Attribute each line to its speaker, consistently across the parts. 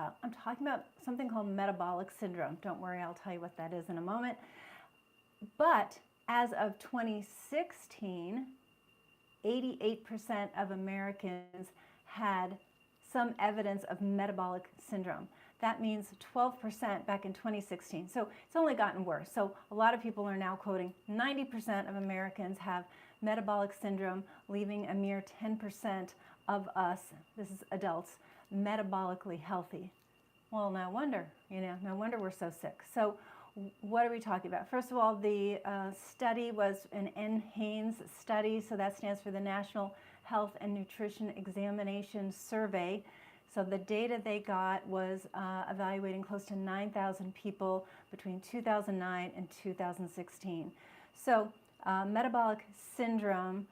Speaker 1: about? I'm talking about something called metabolic syndrome. Don't worry, I'll tell you what that is in a moment. But as of 2016, 88% of Americans had some evidence of metabolic syndrome. That means 12% back in 2016. So it's only gotten worse. So a lot of people are now quoting 90% of Americans have metabolic syndrome, leaving a mere 10% of us, this is adults, metabolically healthy. Well, no wonder, no wonder we're so sick. So what are we talking about? First of all, the study was an NHANES study, so that stands for the National Health and Nutrition Examination Survey. So the data they got was evaluating close to 9,000 people between 2009 and 2016. So metabolic syndrome,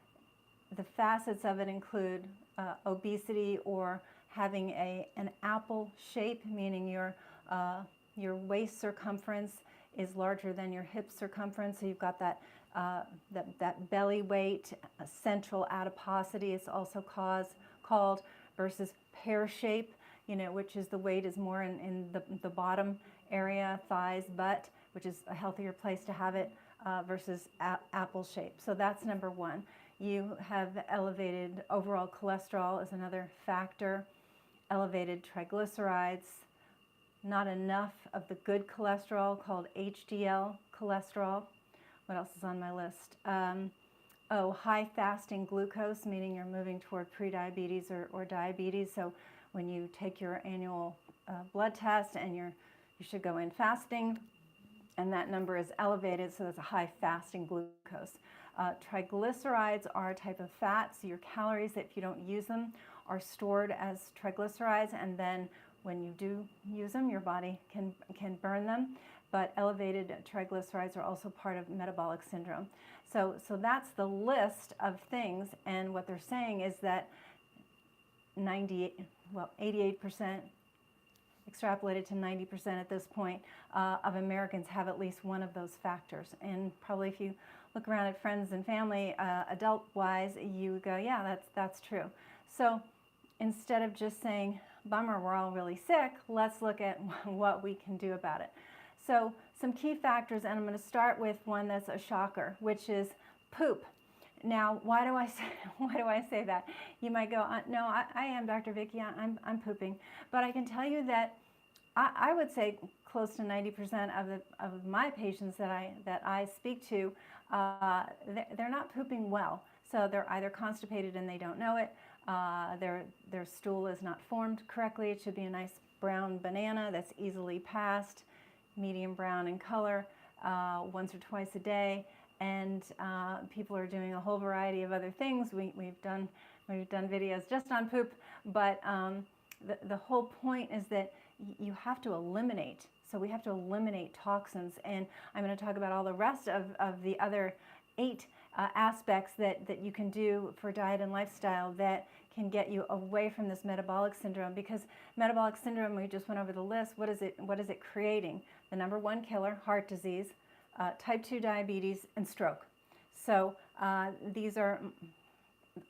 Speaker 1: the facets of it include obesity or having an apple shape, meaning your waist circumference is larger than your hip circumference. So you've got that belly weight, central adiposity, it's also called, versus pear shape, which is the weight is more in the bottom area, thighs, butt, which is a healthier place to have it, versus apple shape. So that's number one. You have elevated overall cholesterol is another factor, elevated triglycerides, not enough of the good cholesterol called HDL cholesterol. What else is on my list? High fasting glucose, meaning you're moving toward prediabetes or diabetes. So when you take your annual blood test and you should go in fasting, and that number is elevated, so that's a high fasting glucose. Triglycerides are a type of fat, so your calories, if you don't use them, are stored as triglycerides, and then when you do use them, your body can burn them. But elevated triglycerides are also part of metabolic syndrome. So that's the list of things, and what they're saying is that 88%, extrapolated to 90% at this point, of Americans have at least one of those factors. And probably if you look around at friends and family, adult-wise, you go, yeah, that's true. So instead of just saying, bummer, we're all really sick, let's look at what we can do about it. So some key factors, and I'm going to start with one that's a shocker, which is poop. Now, why do I say that? You might go, no, I am Dr. Vicki, I'm pooping. But I can tell you that I would say close to 90% of my patients that I speak to, they're not pooping well. So they're either constipated and they don't know it, their stool is not formed correctly. It should be a nice brown banana that's easily passed, medium brown in color, once or twice a day. And people are doing a whole variety of other things. We've done videos just on poop, but the whole point is that you have to eliminate. So we have to eliminate toxins, and I'm going to talk about all the rest of the other 8 aspects that you can do for diet and lifestyle that can get you away from this metabolic syndrome. Because metabolic syndrome, we just went over the list. What is it creating? The number 1 killer, heart disease, type 2 diabetes, and stroke. So these are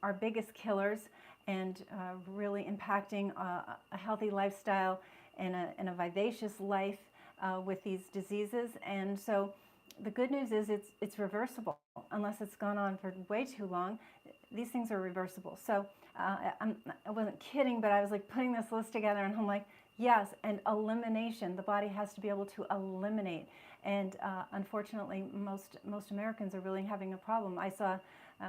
Speaker 1: our biggest killers, and really impacting a healthy lifestyle and a vivacious life with these diseases. And so the good news is it's reversible. Unless it's gone on for way too long, these things are reversible. So I wasn't kidding, but I was like putting this list together, and I'm like, yes, and elimination. The body has to be able to eliminate. And unfortunately, most Americans are really having a problem. I saw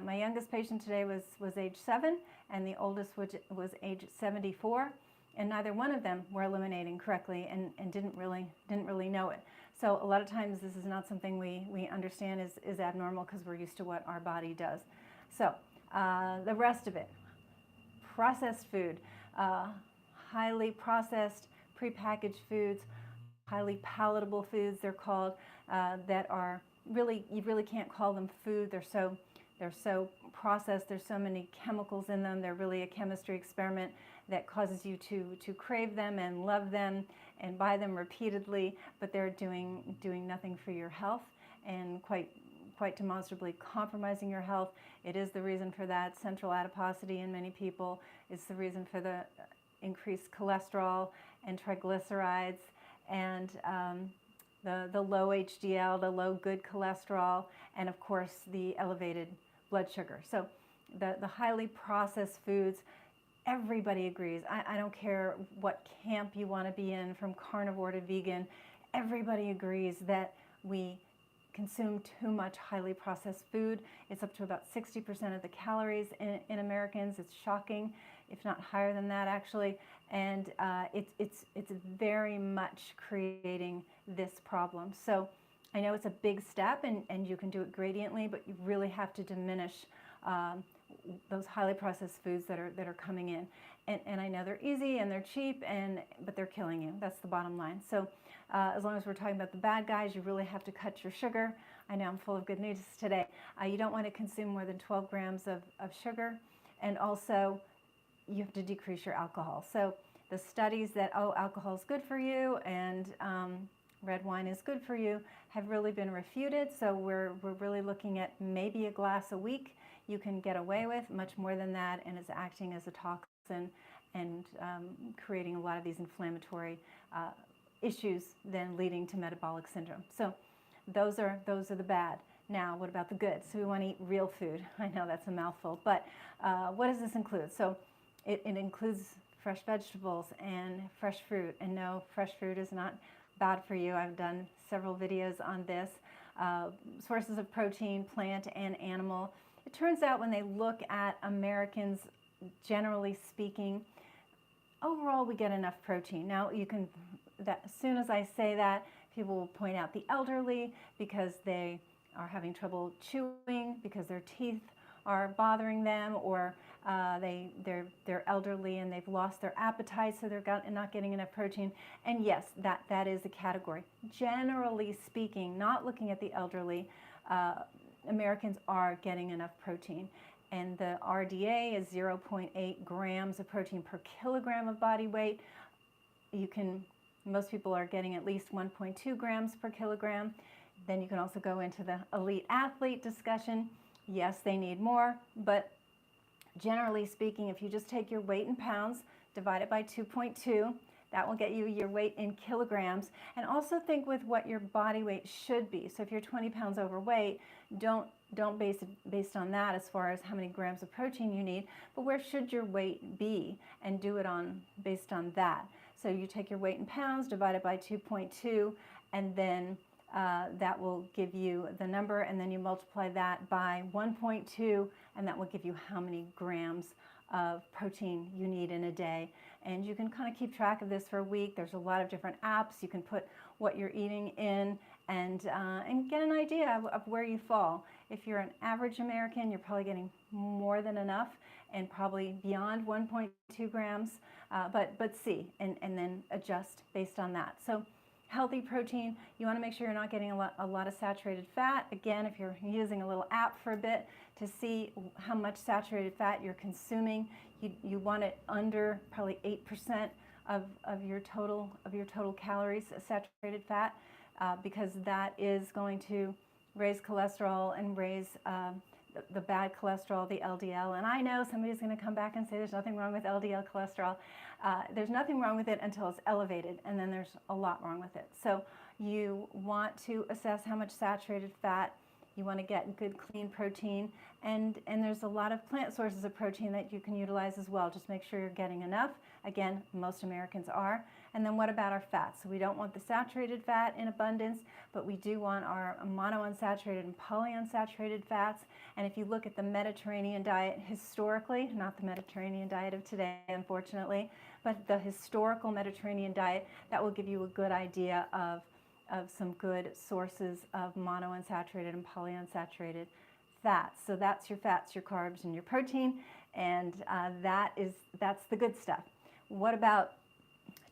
Speaker 1: my youngest patient today was age 7, and the oldest was age 74, and neither one of them were eliminating correctly and didn't really know it. So a lot of times this is not something we understand is abnormal, because we're used to what our body does. So the rest of it, processed food, highly processed, prepackaged foods, highly palatable foods they're called, that are really, you really can't call them food. They're so processed, there's so many chemicals in them. They're really a chemistry experiment that causes you to crave them and love them and buy them repeatedly, but they're doing nothing for your health, and quite demonstrably compromising your health. It is the reason for that central adiposity in many people. It's the reason for the increased cholesterol and triglycerides and the low HDL, the low good cholesterol, and of course the elevated blood sugar. So the highly processed foods, everybody agrees. I don't care what camp you want to be in, from carnivore to vegan, everybody agrees that we consume too much highly processed food. It's up to about 60% of the calories in Americans. It's shocking, if not higher than that actually. And it's very much creating this problem. So I know it's a big step, and you can do it gradiently, but you really have to diminish those highly processed foods that are coming in. And I know they're easy and they're cheap, but they're killing you. That's the bottom line. So as long as we're talking about the bad guys, you really have to cut your sugar. I know I'm full of good news today. You don't want to consume more than 12 grams of sugar, and also you have to decrease your alcohol. So the studies that, alcohol is good for you and red wine is good for you have really been refuted. So we're really looking at maybe a glass a week you can get away with. Much more than that, and is acting as a toxin and creating a lot of these inflammatory issues, then leading to metabolic syndrome. So those are the bad. Now, what about the good? So we want to eat real food. I know that's a mouthful, but what does this include? So it includes fresh vegetables and fresh fruit. And no, fresh fruit is not bad for you. I've done several videos on this. Sources of protein, plant and animal. It turns out when they look at Americans, generally speaking, overall we get enough protein. Now as soon as I say that, people will point out the elderly because they are having trouble chewing, because their teeth are bothering them, or they're elderly and they've lost their appetite, so they're not getting enough protein. And yes, that is a category. Generally speaking, not looking at the elderly, Americans are getting enough protein. And the RDA is 0.8 grams of protein per kilogram of body weight. Most people are getting at least 1.2 grams per kilogram. Then you can also go into the elite athlete discussion. Yes, they need more, but generally speaking, if you just take your weight in pounds, divide it by 2.2, that will get you your weight in kilograms. And also think with what your body weight should be. So if you're 20 pounds overweight, don't base it based on that as far as how many grams of protein you need, but where should your weight be, and do it based on that. So you take your weight in pounds, divide it by 2.2, and then that will give you the number, and then you multiply that by 1.2, and that will give you how many grams of protein you need in a day. And you can kind of keep track of this for a week. There's a lot of different apps. You can put what you're eating in and get an idea of where you fall. If you're an average American, you're probably getting more than enough and probably beyond 1.2 grams, but see, and then adjust based on that. So healthy protein, you want to make sure you're not getting a lot of saturated fat. Again, if you're using a little app for a bit to see how much saturated fat you're consuming, you want it under probably 8% of your total calories, saturated fat, because that is going to raise cholesterol and raise the bad cholesterol, the LDL. And I know somebody's going to come back and say there's nothing wrong with LDL cholesterol. There's nothing wrong with it until it's elevated, and then there's a lot wrong with it. So you want to assess how much saturated fat. You want to get good, clean protein, and there's a lot of plant sources of protein that you can utilize as well. Just make sure you're getting enough. Again, most Americans are. And then what about our fats? So we don't want the saturated fat in abundance, but we do want our monounsaturated and polyunsaturated fats. And if you look at the Mediterranean diet historically, not the Mediterranean diet of today, unfortunately, but the historical Mediterranean diet, that will give you a good idea of some good sources of monounsaturated and polyunsaturated fats. So that's your fats, your carbs, and your protein, and that's the good stuff. What about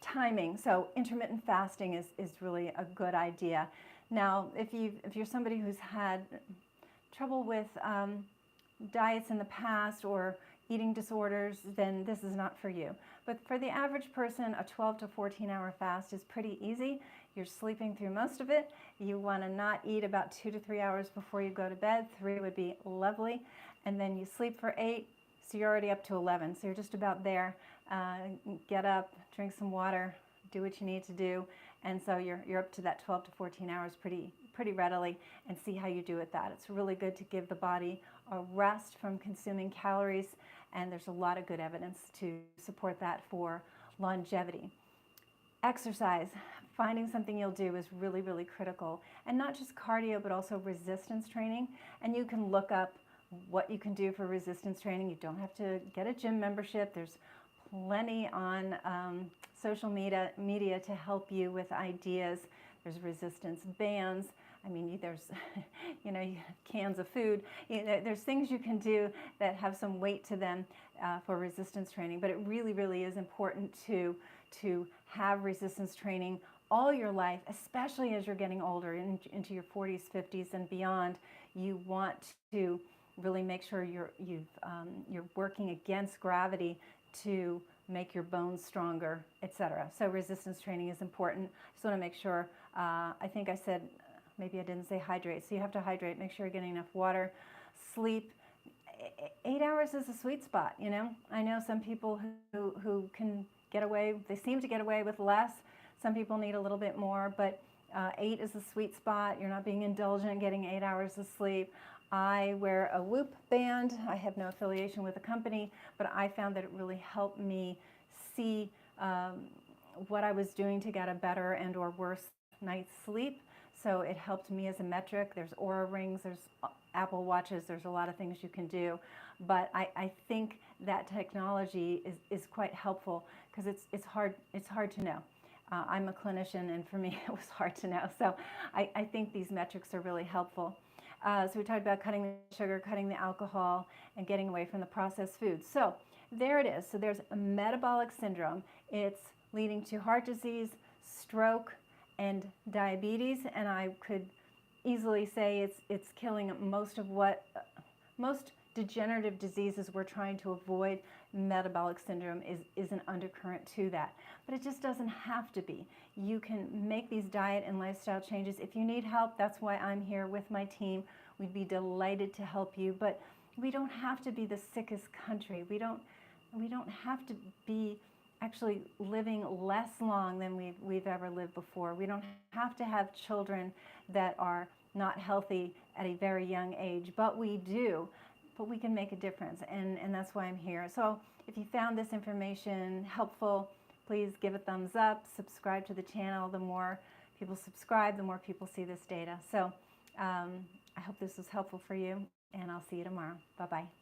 Speaker 1: timing? So intermittent fasting is really a good idea. Now, if you're somebody who's had trouble with diets in the past or eating disorders, then this is not for you. But for the average person, a 12 to 14 hour fast is pretty easy. You're sleeping through most of it. You want to not eat about 2 to 3 hours before you go to bed. 3 would be lovely. And then you sleep for 8, so you're already up to 11. So you're just about there. Get up, drink some water, do what you need to do, and so you're up to that 12 to 14 hours pretty readily, and see how you do with that. It's really good to give the body a rest from consuming calories, and there's a lot of good evidence to support that for longevity. Exercise, finding something you'll do is really, really critical, and not just cardio, but also resistance training. And you can look up what you can do for resistance training. You don't have to get a gym membership. There's plenty on social media to help you with ideas. There's resistance bands. I mean, there's, cans of food. There's things you can do that have some weight to them for resistance training. But it really, really is important to have resistance training all your life, especially as you're getting older, into your 40s, 50s, and beyond. You want to really make sure you're working against gravity to make your bones stronger, etc. So resistance training is important. Just want to make sure, I think I said, maybe I didn't say hydrate. So you have to hydrate, make sure you're getting enough water, sleep. 8 hours is a sweet spot, I know some people who can get away, they seem to get away with less. Some people need a little bit more, but 8 is a sweet spot. You're not being indulgent, getting 8 hours of sleep. I wear a Whoop band. I have no affiliation with the company, but I found that it really helped me see what I was doing to get a better and or worse night's sleep. So it helped me as a metric. There's Oura rings, there's Apple Watches, there's a lot of things you can do. But I think that technology is quite helpful, because it's hard to know. I'm a clinician, and for me it was hard to know. So I think these metrics are really helpful. So we talked about cutting the sugar, cutting the alcohol, and getting away from the processed foods. So there it is. So there's a metabolic syndrome. It's leading to heart disease, stroke, and diabetes, and I could easily say it's killing most degenerative diseases we're trying to avoid. Metabolic syndrome is an undercurrent to that. But it just doesn't have to be. You can make these diet and lifestyle changes. If you need help, that's why I'm here with my team. We'd be delighted to help you, but we don't have to be the sickest country. We don't have to be actually living less long than we've ever lived before. We don't have to have children that are not healthy at a very young age, but we do. But we can make a difference, and that's why I'm here. So if you found this information helpful, please give a thumbs up, subscribe to the channel. The more people subscribe, the more people see this data. So I hope this was helpful for you, and I'll see you tomorrow. Bye-bye.